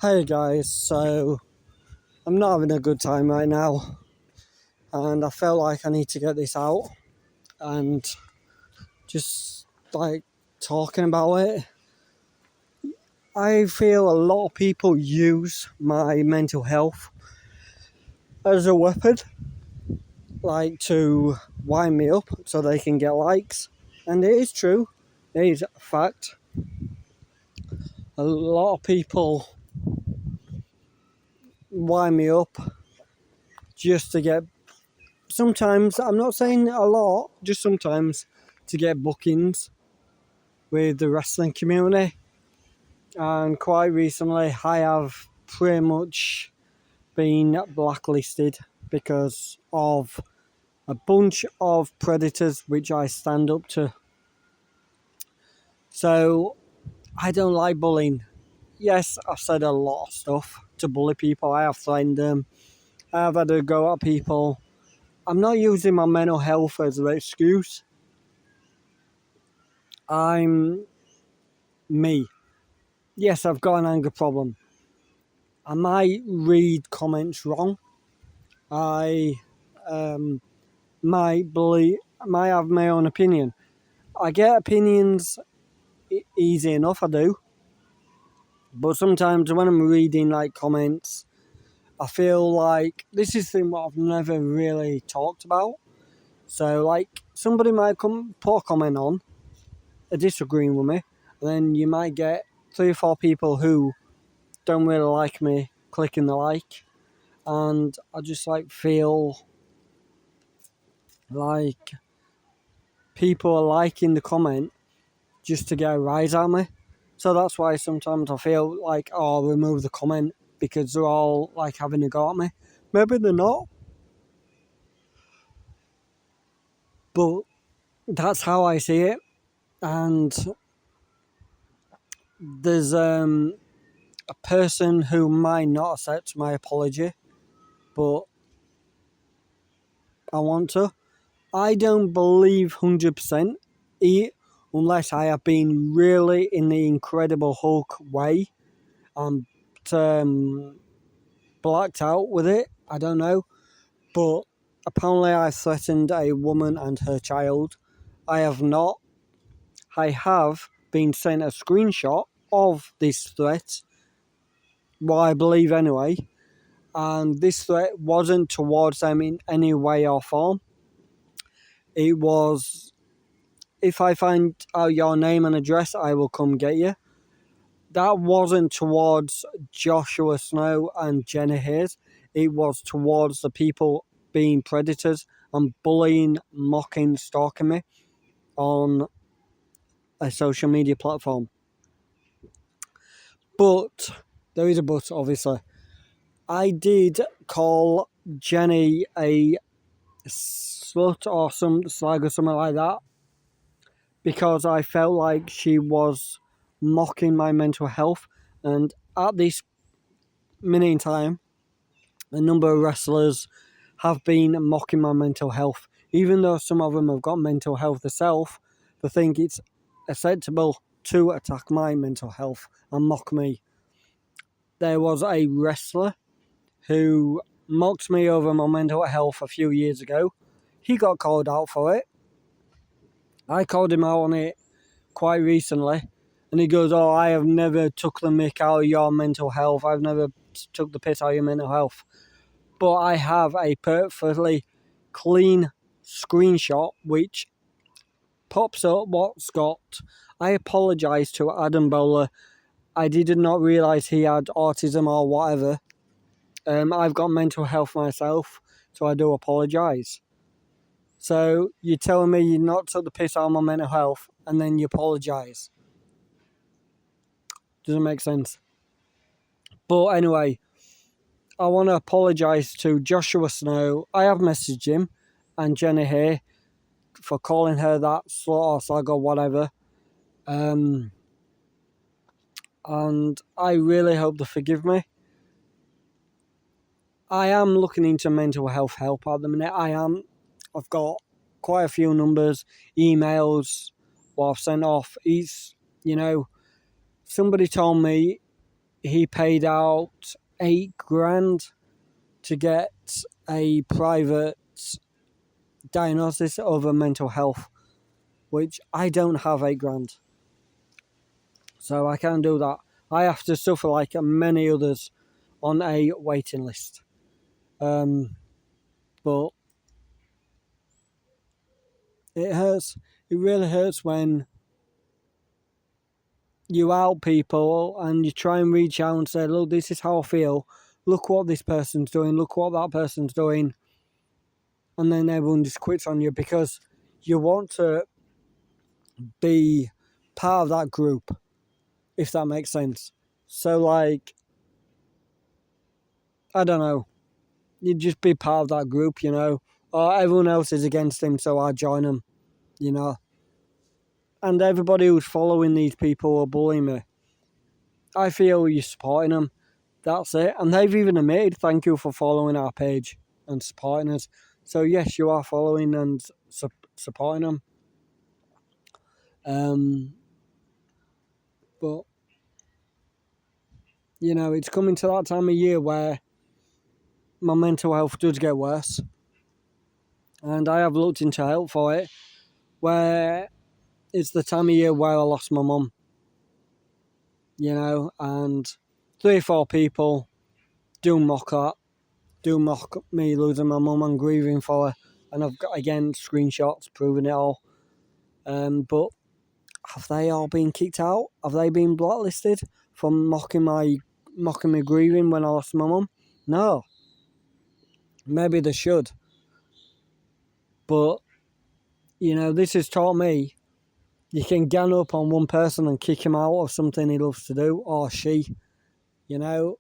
Hey guys, so I'm not having a good time right now, and I felt like I need to get this out and just like talking about it. I feel a lot of people use my mental health as a weapon, like to wind me up so they can get likes, and it is true, it is a fact. A lot of people wind me up just to get. Sometimes, I'm not saying a lot, just sometimes, to get bookings with the wrestling community. And quite recently, I have pretty much been blacklisted because of a bunch of predators which I stand up to. So, I don't like bullying. Yes, I've said a lot of stuff to bully people. I have threatened them. I have had a go at people. I'm not using my mental health as an excuse. I'm me. Yes, I've got an anger problem. I might read comments wrong. I might have my own opinion. I get opinions easy enough, I do. But sometimes when I'm reading like comments, I feel like this is the thing what I've never really talked about. So like somebody might put a comment on, disagreeing with me, and then you might get 3 or 4 people who don't really like me clicking the like, and I just like feel like people are liking the comment just to get a rise out of me. So that's why sometimes I feel like, oh, I'll remove the comment because they're all like having a go at me. Maybe they're not, but that's how I see it. And there's a person who might not accept my apology, but I want to. I don't believe 100% unless I have been really in the Incredible Hulk way. I'm blacked out with it. I don't know. But apparently I threatened a woman and her child. I have not. I have been sent a screenshot of this threat. Well, I believe anyway. And this threat wasn't towards them in any way or form. It was, if I find out your name and address, I will come get you. That wasn't towards Joshua Snow and Jenna Hayes. It was towards the people being predators and bullying, mocking, stalking me on a social media platform. But, there is a but, obviously. I did call Jenny a slut or some slag or something like that because I felt like she was mocking my mental health, and at this minute in time, a number of wrestlers have been mocking my mental health. Even though some of them have got mental health themselves, they think it's acceptable to attack my mental health and mock me. There was a wrestler who mocked me over my mental health a few years ago. He got called out for it. I called him out on it quite recently, and he goes, "Oh, I have never took the mick out of your mental health. I've never took the piss out of your mental health." But I have a perfectly clean screenshot which pops up what's got, "I apologise to Adam Bowler. I did not realise he had autism or whatever. I've got mental health myself, so I do apologise." So you're telling me you not took the piss out of my mental health and then you apologise? Doesn't make sense. But anyway, I want to apologise to Joshua Snow. I have messaged him and Jenny Hay for calling her that slut or slag or whatever. And I really hope they forgive me. I am looking into mental health help at the minute. I've got quite a few numbers, emails, what I've sent off. Somebody told me he paid out $8,000 to get a private diagnosis over mental health, which I don't have $8,000. So I can't do that. I have to suffer like many others on a waiting list. But it hurts. It really hurts when you help people and you try and reach out and say, look, this is how I feel. Look what this person's doing. Look what that person's doing. And then everyone just quits on you because you want to be part of that group, if that makes sense. So, like, I don't know. You just be part of that group, you know. Or everyone else is against him, so I join them, you know. And everybody who's following these people will bully me. I feel you're supporting them. That's it. And they've even admitted, thank you for following our page and supporting us. So, yes, you are following and supporting them. But, you know, it's coming to that time of year where my mental health does get worse. And I have looked into help for it, where it's the time of year where I lost my mum. You know, and 3 or 4 people do mock me losing my mum and grieving for her. And I've got, again, screenshots proving it all. But have they all been kicked out? Have they been blacklisted for mocking me grieving when I lost my mum? No. Maybe they should. But, you know, this has taught me you can gang up on one person and kick him out of something he loves to do, or she. You know,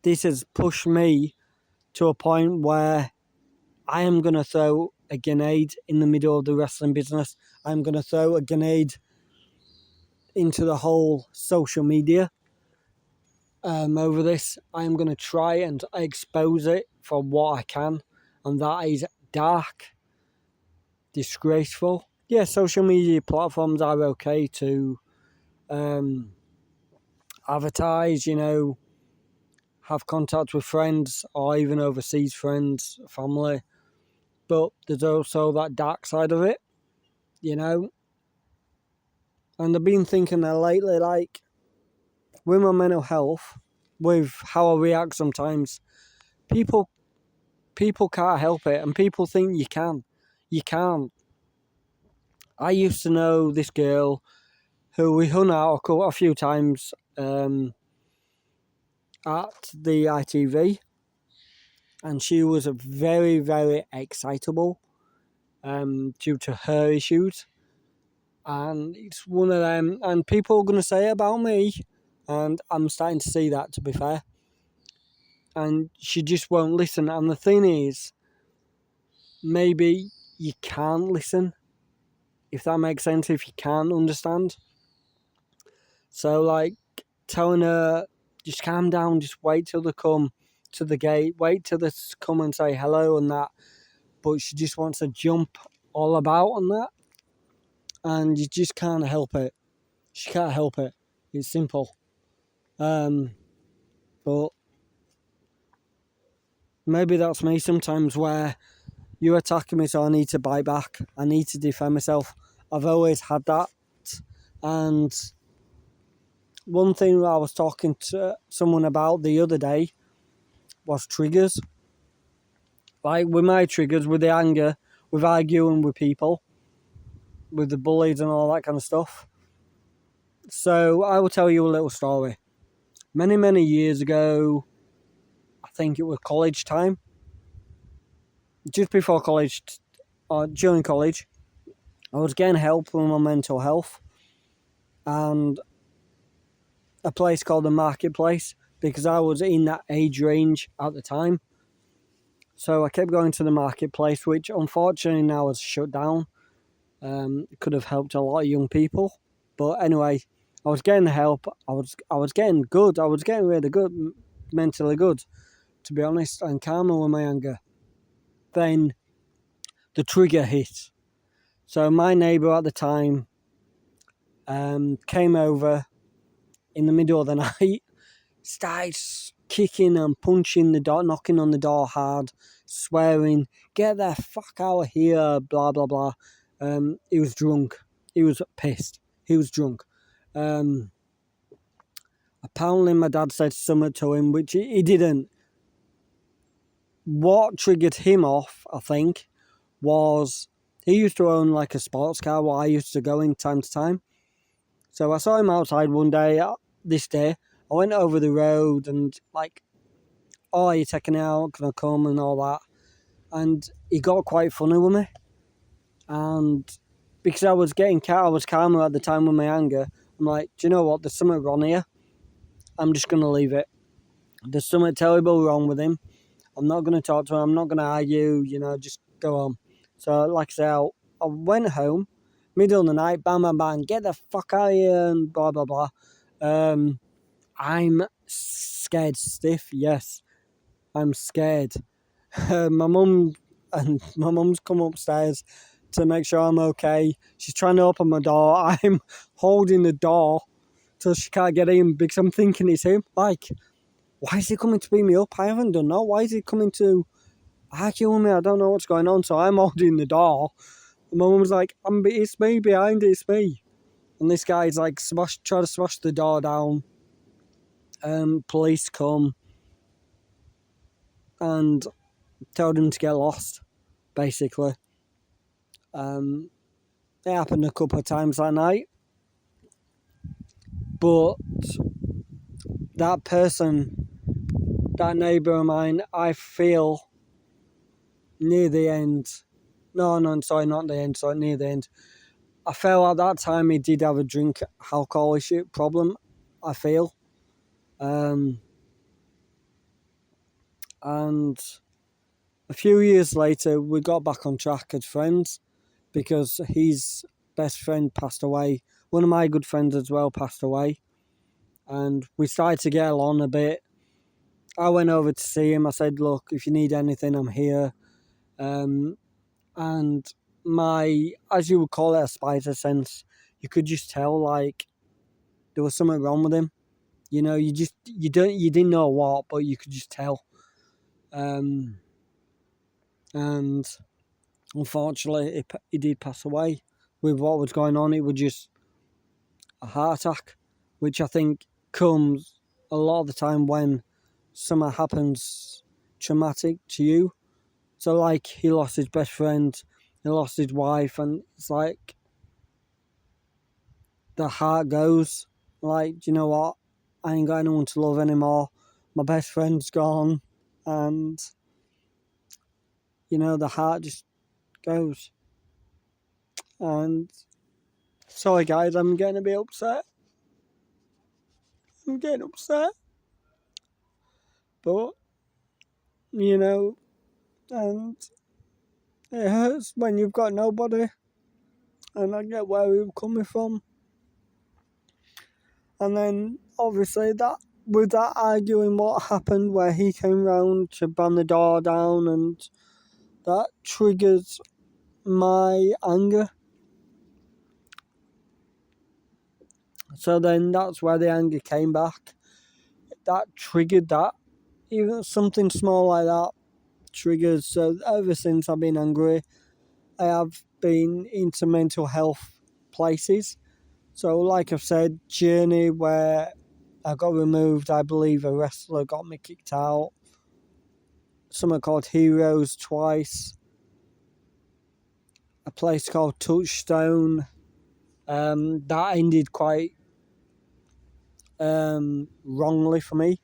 this has pushed me to a point where I am going to throw a grenade in the middle of the wrestling business. I'm going to throw a grenade into the whole social media over this. I'm going to try and expose it for what I can, and that is dark, disgraceful. Yeah, social media platforms are okay to advertise, you know, have contact with friends or even overseas friends, family. But there's also that dark side of it, you know. And I've been thinking that lately, like, with my mental health, with how I react sometimes, people can't help it, and people think you can. You can't. I used to know this girl who we hung out a few times at the ITV, and she was very, very excitable due to her issues. And it's one of them, and people are going to say it about me, and I'm starting to see that, to be fair. And she just won't listen. And the thing is, maybe you can't listen, if that makes sense, if you can't understand. So, like, telling her, just calm down, just wait till they come to the gate, wait till they come and say hello and that. But she just wants to jump all about on that. And you just can't help it. She can't help it. It's simple. But maybe that's me sometimes, where you attacking me, so I need to bite back. I need to defend myself. I've always had that. And one thing I was talking to someone about the other day was triggers. Like, with my triggers, with the anger, with arguing with people, with the bullies and all that kind of stuff. So I will tell you a little story. Many, many years ago, I think it was college time, just before college, or during college, I was getting help with my mental health, and a place called the Marketplace, because I was in that age range at the time. So I kept going to the Marketplace, which unfortunately now is shut down. It could have helped a lot of young people. But anyway, I was getting help. I was getting good. I was getting really good, mentally good, to be honest, and calmer with my anger. Then the trigger hit. So my neighbour at the time came over in the middle of the night, started kicking and punching the door, knocking on the door hard, swearing, "Get the fuck out of here," blah, blah, blah. He was drunk. He was pissed. He was drunk. Apparently my dad said something to him, which he didn't. What triggered him off, I think, was he used to own like a sports car where I used to go in time to time. So I saw him outside one day, this day. I went over the road and like, "Oh, are you taking it out? Can I come?" and all that. And he got quite funny with me. And because I was calmer at the time with my anger, I'm like, "Do you know what? There's something wrong here. I'm just going to leave it. There's something terrible wrong with him. I'm not going to talk to him. I'm not going to argue, just go home." So, like I said, I went home, middle of the night, bang, bang, bang, "Get the fuck out of here," and blah, blah, blah. I'm scared stiff, yes. I'm scared. My mum's come upstairs to make sure I'm okay. She's trying to open my door. I'm holding the door till she can't get in because I'm thinking it's him. Like, why is he coming to beat me up? I haven't done that. Why is he coming to argue with me? I don't know what's going on. So I'm holding the door. And my mum's like, "It's me behind it, it's me." And this guy's like, try to smash the door down. Police come and told him to get lost, basically. It happened a couple of times that night. But that person, that neighbour of mine, I feel near the end. No, sorry, not the end, sorry, near the end. I felt at that time he did have a drink alcohol issue problem, I feel. And a few years later, we got back on track as friends because his best friend passed away. One of my good friends as well passed away. And we started to get along a bit. I went over to see him. I said, "Look, if you need anything, I'm here." And my, as you would call it, a spider sense, you could just tell like there was something wrong with him. You didn't know what, but you could just tell. And unfortunately, he did pass away. With what was going on, it was just a heart attack, which I think comes a lot of the time when something happens traumatic to you. So like he lost his best friend, he lost his wife, and it's like the heart goes like, "Do you know what? I ain't got anyone to love anymore. My best friend's gone," and the heart just goes. And sorry guys, I'm getting a bit upset. But and it hurts when you've got nobody, and I get where you're coming from. And then obviously that with that arguing what happened where he came round to bang the door down, and that triggers my anger. So then that's where the anger came back. That triggered that. Even something small like that triggers. So ever since I've been angry, I have been into mental health places. So like I've said, journey where I got removed. I believe a wrestler got me kicked out. Something called Heroes twice. A place called Touchstone. That ended quite wrongly for me.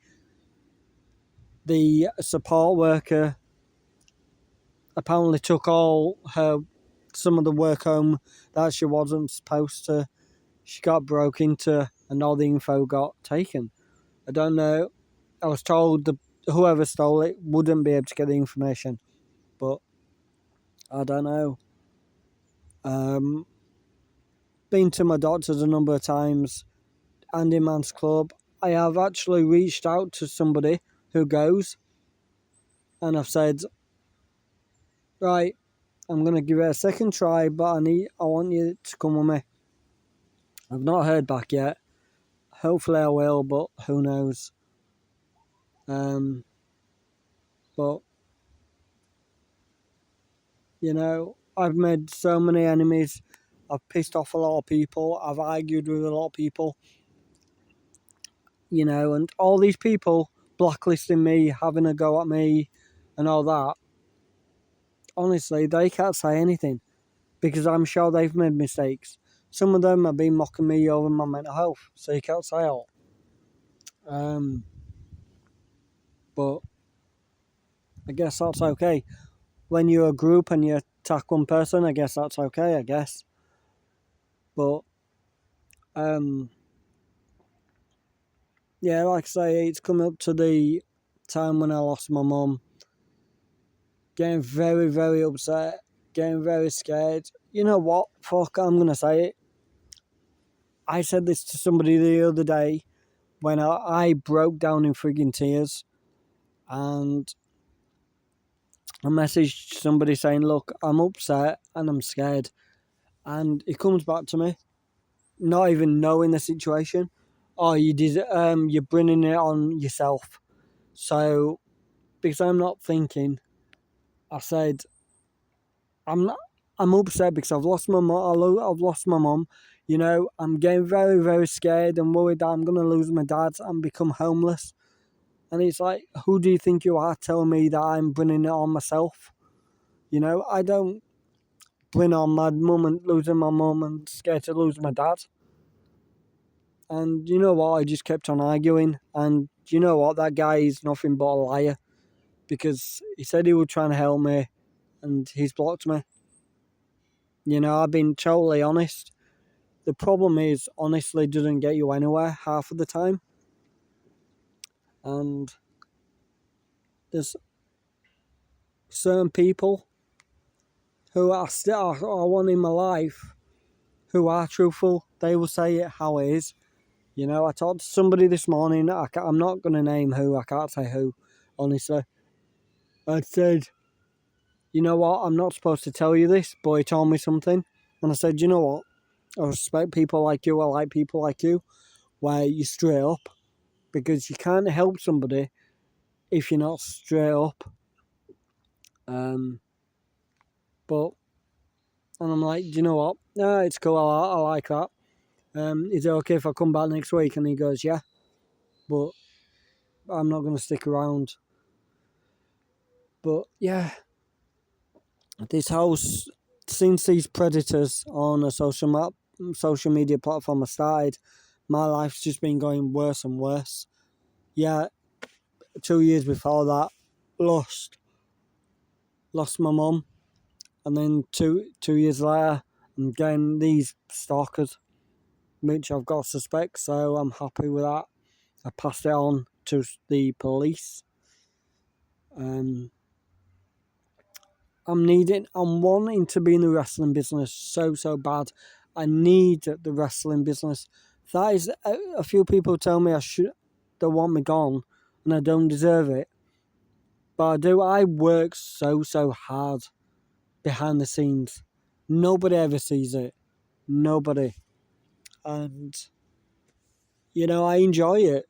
The support worker apparently took some of the work home that she wasn't supposed to. She got broke into and all the info got taken. I don't know. I was told whoever stole it wouldn't be able to get the information, but I don't know. Been to my doctors a number of times, Andy Man's Club. I have actually reached out to somebody who goes, and I've said, "Right, I'm going to give it a second try, but I want you to come with me." I've not heard back yet. Hopefully I will, but who knows. But, I've made so many enemies. I've pissed off a lot of people. I've argued with a lot of people. And all these people blacklisting me, having a go at me, and all that. Honestly, they can't say anything because I'm sure they've made mistakes. Some of them have been mocking me over my mental health, so you can't say all. But I guess that's okay. When you're a group and you attack one person, I guess that's okay, I guess. But, yeah, like I say, it's come up to the time when I lost my mum. Getting very, very upset. Getting very scared. You know what? Fuck, I'm going to say it. I said this to somebody the other day when I broke down in frigging tears. And I messaged somebody saying, look, I'm upset and I'm scared. And it comes back to me, not even knowing the situation. Oh, you're bringing it on yourself. So, because I'm not thinking, I said, I'm upset because I've lost my mum. I've lost my mum. I'm getting very, very scared and worried that I'm going to lose my dad and become homeless. And it's like, who do you think you are telling me that I'm bringing it on myself? I don't bring on my mum and losing my mum and scared to lose my dad. And you know what? I just kept on arguing. And you know what? That guy is nothing but a liar. Because he said he was trying to help me and he's blocked me. I've been totally honest. The problem is, honestly doesn't get you anywhere half of the time. And there's certain people who I want in my life who are truthful. They will say it how it is. I talked to somebody this morning. I'm not going to name who. I can't say who, honestly. I said, you know what? I'm not supposed to tell you this, but he told me something. And I said, you know what? I respect people like you. I like people like you, where you straight up. Because you can't help somebody if you're not straight up. But, and I'm like, do you know what? No, it's cool. I like that. Is it okay if I come back next week? And he goes, yeah. But I'm not going to stick around. But, yeah. This house, since these predators on a social media platform have started, my life's just been going worse and worse. Yeah, 2 years before that, lost my mum. And then two years later, I'm getting these stalkers, which I've got suspect, so I'm happy with that. I passed it on to the police. I'm wanting to be in the wrestling business so bad. I need the wrestling business. That is, a few people tell me they want me gone, and I don't deserve it. But I do. I work so hard behind the scenes. Nobody ever sees it. Nobody. And, I enjoy it.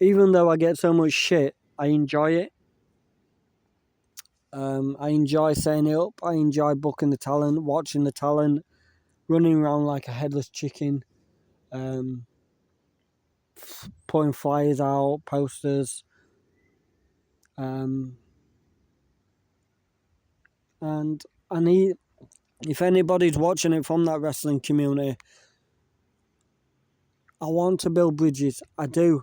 Even though I get so much shit, I enjoy it. I enjoy setting it up. I enjoy booking the talent, watching the talent, running around like a headless chicken, putting flyers out, posters. And if anybody's watching it from that wrestling community, I want to build bridges. I do.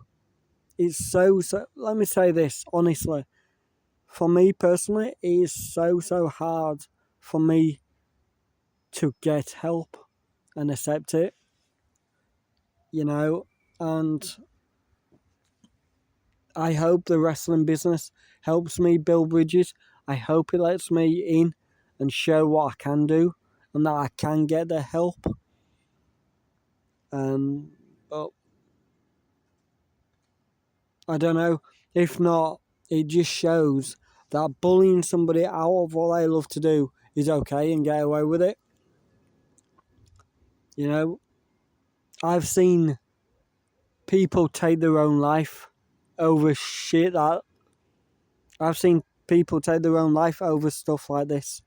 It's so, let me say this, honestly. For me personally, it is so hard for me to get help and accept it, and I hope the wrestling business helps me build bridges. I hope it lets me in and show what I can do and that I can get the help. But I don't know. If not, it just shows that bullying somebody out of what they love to do is okay and get away with it. You know, I've seen people take their own life over shit that I've seen people take their own life over stuff like this.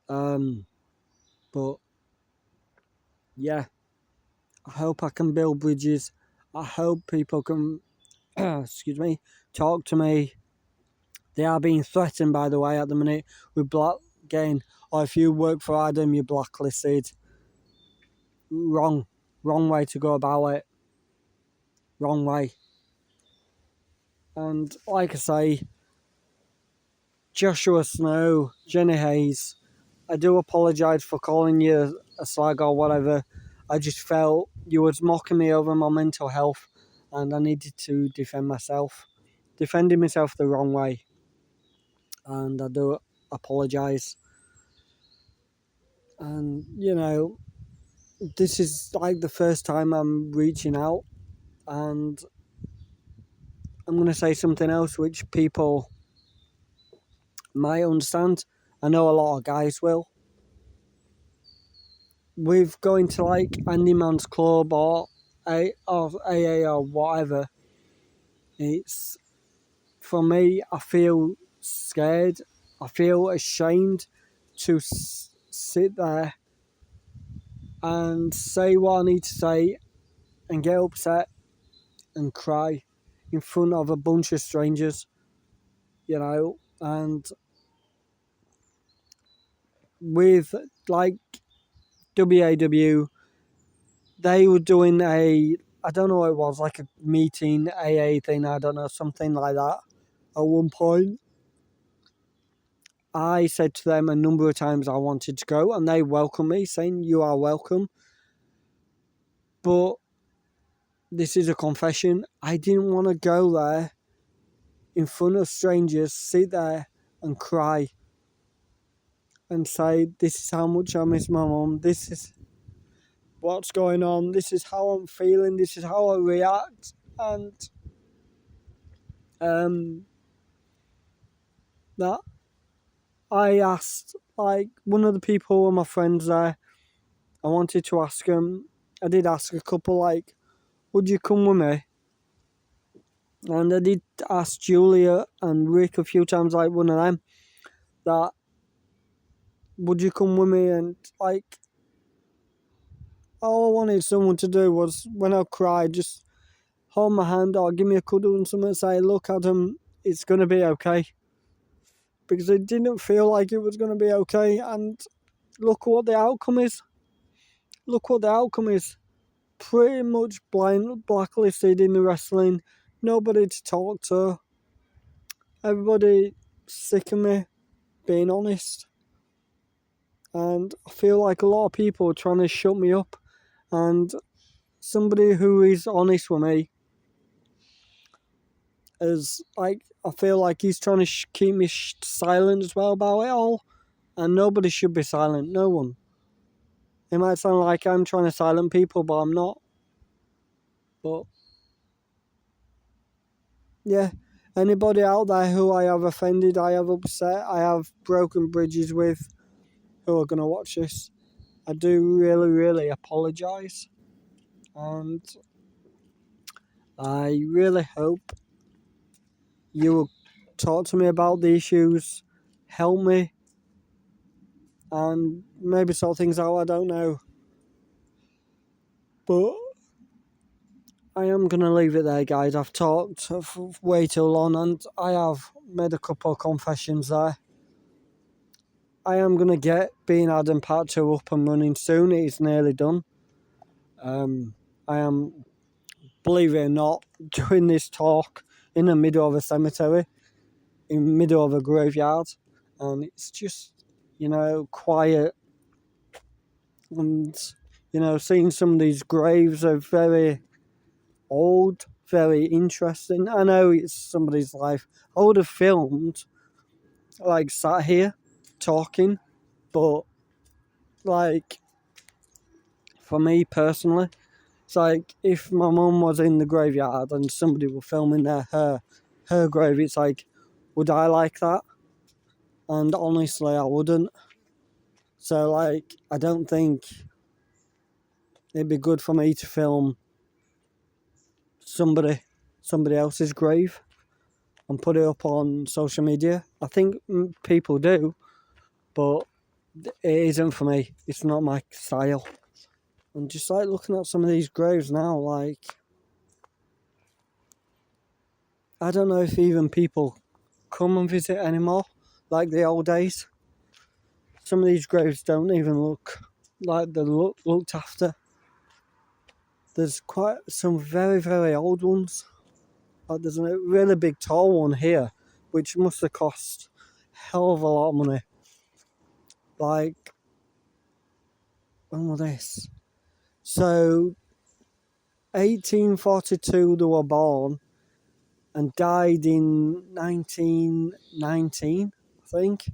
But yeah, I hope I can build bridges. I hope people can, excuse me, talk to me. They are being threatened, by the way, at the minute with getting, or if you work for Adam, you're blacklisted. Wrong way to go about it. Wrong way. And like I say, Joshua Snow, Jenny Hayes, I do apologise for calling you a slag or whatever. I just felt you was mocking me over my mental health and I needed to defend myself. Defending myself the wrong way. And I do apologise. And, you know, this is like the first time I'm reaching out, and I'm going to say something else which people might understand. I know a lot of guys will. With going to like Andy Man's Club or AA or whatever, it's, for me, I feel scared. I feel ashamed to sit there and say what I need to say and get upset and cry in front of a bunch of strangers, you know. And with like WAW, they were doing I don't know what it was, like a meeting, AA thing, I don't know, something like that. At one point, I said to them a number of times I wanted to go, and they welcomed me, saying, "You are welcome." But this is a confession. I didn't want to go there in front of strangers, sit there and cry and say, "This is how much I miss my mum. This is what's going on. This is how I'm feeling. This is how I react." And that I asked, like, one of the people who were my friends there, I wanted to ask him, I did ask a couple, like, would you come with me? And I did ask Julia and Rick a few times, like one of them, that, would you come with me? And, like, all I wanted someone to do was, when I cried, just hold my hand or give me a cuddle and something, say, look, Adam, it's going to be okay. Because it didn't feel like it was going to be okay, and look what the outcome is. Look what the outcome is. Pretty much blacklisted in the wrestling. Nobody to talk to. Everybody sick of me, being honest. And I feel like a lot of people are trying to shut me up. And somebody who is honest with me is like, I feel like he's trying to keep me silent as well about it all. And nobody should be silent. No one. It might sound like I'm trying to silence people, but I'm not. But yeah, anybody out there who I have offended, I have upset, I have broken bridges with, who are going to watch this, I do really, really apologise. And I really hope you will talk to me about the issues, help me, and maybe sort things out, I don't know. But I am going to leave it there, guys. I've talked for way too long, and I have made a couple of confessions there. I am going to get Being Adam Part 2 up and running soon. It is nearly done. I am, believe it or not, doing this talk in the middle of a cemetery, in the middle of a graveyard, and it's just, quiet, and, seeing some of these graves are very old, very interesting. I know it's somebody's life. I would have filmed, like, sat here, talking, but, like, for me personally, it's like, if my mum was in the graveyard and somebody were filming her grave, it's like, would I like that? And honestly, I wouldn't. So, like, I don't think it'd be good for me to film somebody else's grave and put it up on social media. I think people do, but it isn't for me. It's not my style. And just like looking at some of these graves now, like, I don't know if even people come and visit anymore like the old days. Some of these graves don't even look like they're looked after. There's quite some very, very old ones. Like there's a really big tall one here, which must have cost a hell of a lot of money. Like, when was this? So, 1842 they were born and died in 1919, I think.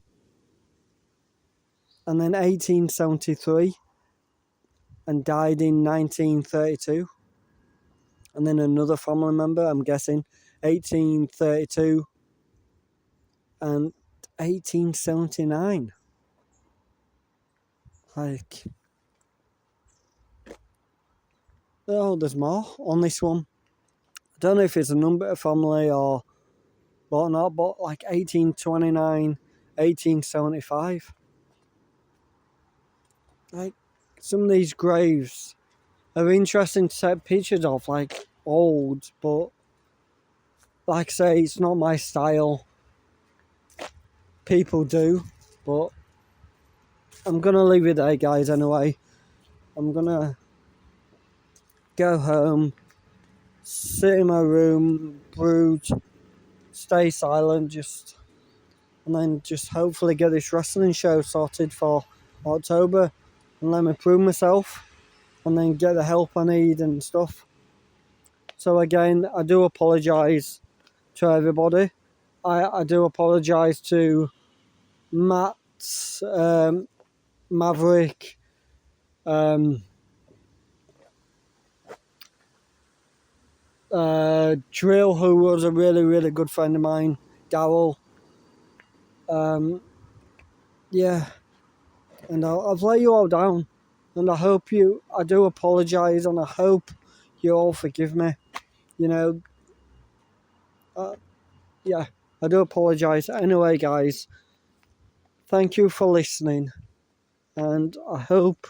And then 1873 and died in 1932. And then another family member, I'm guessing, 1832 and 1879. Like, oh, there's more on this one. I don't know if it's a number of family or whatnot, but like 1829, 1875. Like, some of these graves are interesting to take pictures of, like, old, but like I say, it's not my style. People do, but I'm gonna leave it there, guys, anyway. I'm gonna go home, sit in my room, brood, stay silent, and then just hopefully get this wrestling show sorted for October and let me prove myself and then get the help I need and stuff. So again, I do apologise to everybody. I do apologise to Matt, Maverick, Drill, who was a really, really good friend of mine, Darryl. Yeah, and I've let you all down, and I do apologise, and I hope you all forgive me. You know, yeah, I do apologise. Anyway, guys, thank you for listening, and I hope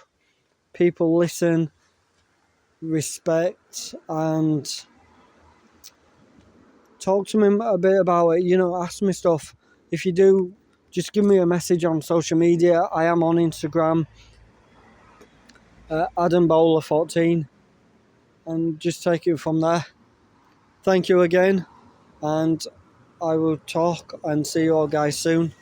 people listen, respect, and talk to me a bit about it. You know, ask me stuff. If you do, just give me a message on social media. I am on Instagram, Adam Bowler 14, and just take it from there. Thank you again, and I will talk and see you all guys soon.